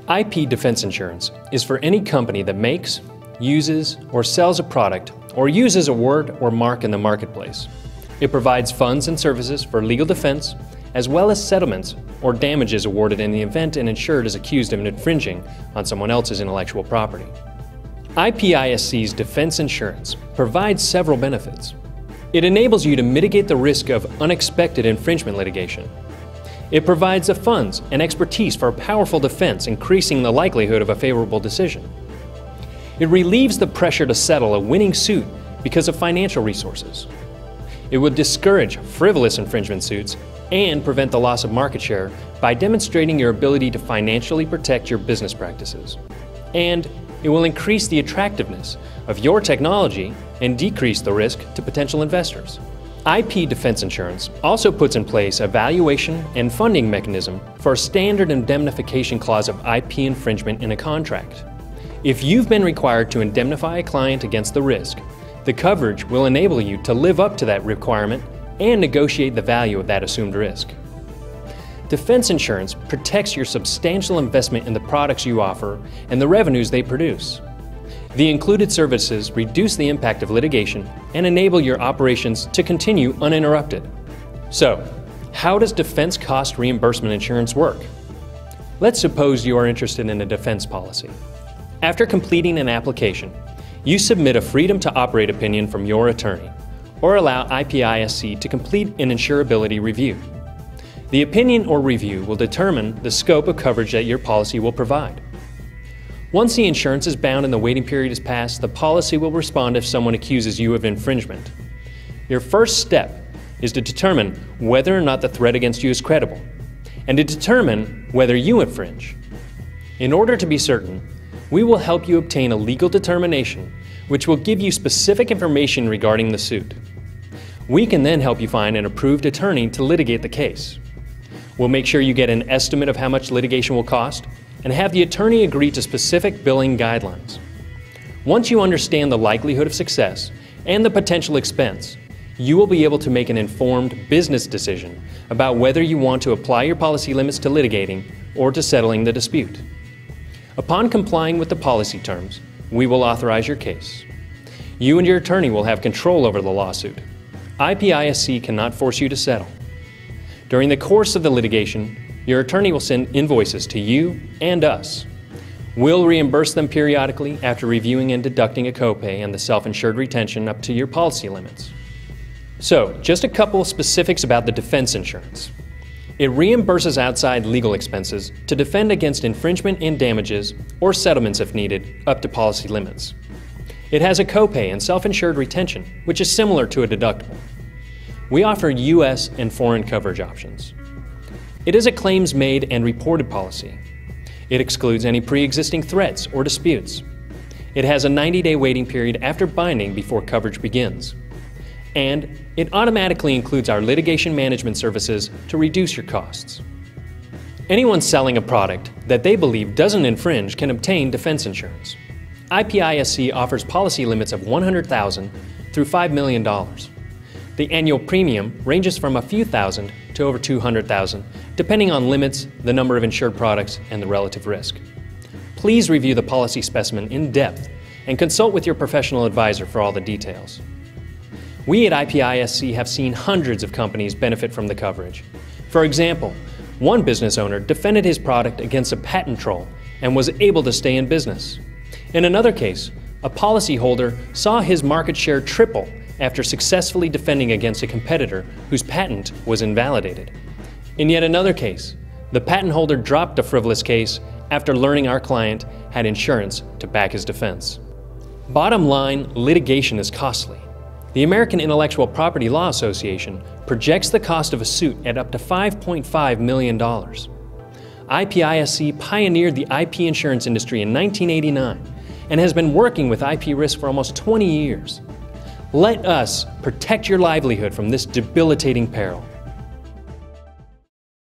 IP defense insurance is for any company that makes, uses, or sells a product or uses a word or mark in the marketplace. It provides funds and services for legal defense, as well as settlements or damages awarded in the event an insured is accused of infringing on someone else's intellectual property. IPISC's defense insurance provides several benefits. It enables you to mitigate the risk of unexpected infringement litigation. It provides the funds and expertise for a powerful defense, increasing the likelihood of a favorable decision. It relieves the pressure to settle a winning suit because of financial resources. It would discourage frivolous infringement suits and prevent the loss of market share by demonstrating your ability to financially protect your business practices. And it will increase the attractiveness of your technology and decrease the risk to potential investors. IP defense insurance also puts in place a valuation and funding mechanism for a standard indemnification clause of IP infringement in a contract. If you've been required to indemnify a client against the risk, the coverage will enable you to live up to that requirement and negotiate the value of that assumed risk. Defense insurance protects your substantial investment in the products you offer and the revenues they produce. The included services reduce the impact of litigation and enable your operations to continue uninterrupted. So, how does defense cost reimbursement insurance work? Let's suppose you are interested in a defense policy. After completing an application, you submit a freedom to operate opinion from your attorney, or allow IPISC to complete an insurability review. The opinion or review will determine the scope of coverage that your policy will provide. Once the insurance is bound and the waiting period is passed, the policy will respond if someone accuses you of infringement. Your first step is to determine whether or not the threat against you is credible, and to determine whether you infringe. In order to be certain, we will help you obtain a legal determination which will give you specific information regarding the suit. We can then help you find an approved attorney to litigate the case. We'll make sure you get an estimate of how much litigation will cost and have the attorney agree to specific billing guidelines. Once you understand the likelihood of success and the potential expense, you will be able to make an informed business decision about whether you want to apply your policy limits to litigating or to settling the dispute. Upon complying with the policy terms, we will authorize your case. You and your attorney will have control over the lawsuit. IPISC cannot force you to settle. During the course of the litigation, your attorney will send invoices to you and us. We'll reimburse them periodically after reviewing and deducting a copay and the self-insured retention up to your policy limits. So, just a couple of specifics about the defense insurance. It reimburses outside legal expenses to defend against infringement and damages, or settlements if needed, up to policy limits. It has a copay and self-insured retention, which is similar to a deductible. We offer U.S. and foreign coverage options. It is a claims-made and reported policy. It excludes any pre-existing threats or disputes. It has a 90-day waiting period after binding before coverage begins. And it automatically includes our litigation management services to reduce your costs. Anyone selling a product that they believe doesn't infringe can obtain defense insurance. IPISC offers policy limits of $100,000 through $5 million. The annual premium ranges from a few thousand to over $200,000, depending on limits, the number of insured products, and the relative risk. Please review the policy specimen in depth and consult with your professional advisor for all the details. We at IPISC have seen hundreds of companies benefit from the coverage. For example, one business owner defended his product against a patent troll and was able to stay in business. In another case, a policyholder saw his market share triple after successfully defending against a competitor whose patent was invalidated. In yet another case, the patent holder dropped a frivolous case after learning our client had insurance to back his defense. Bottom line, litigation is costly. The American Intellectual Property Law Association projects the cost of a suit at up to $5.5 million. IPISC pioneered the IP insurance industry in 1989 and has been working with IP risk for almost 20 years. Let us protect your livelihood from this debilitating peril.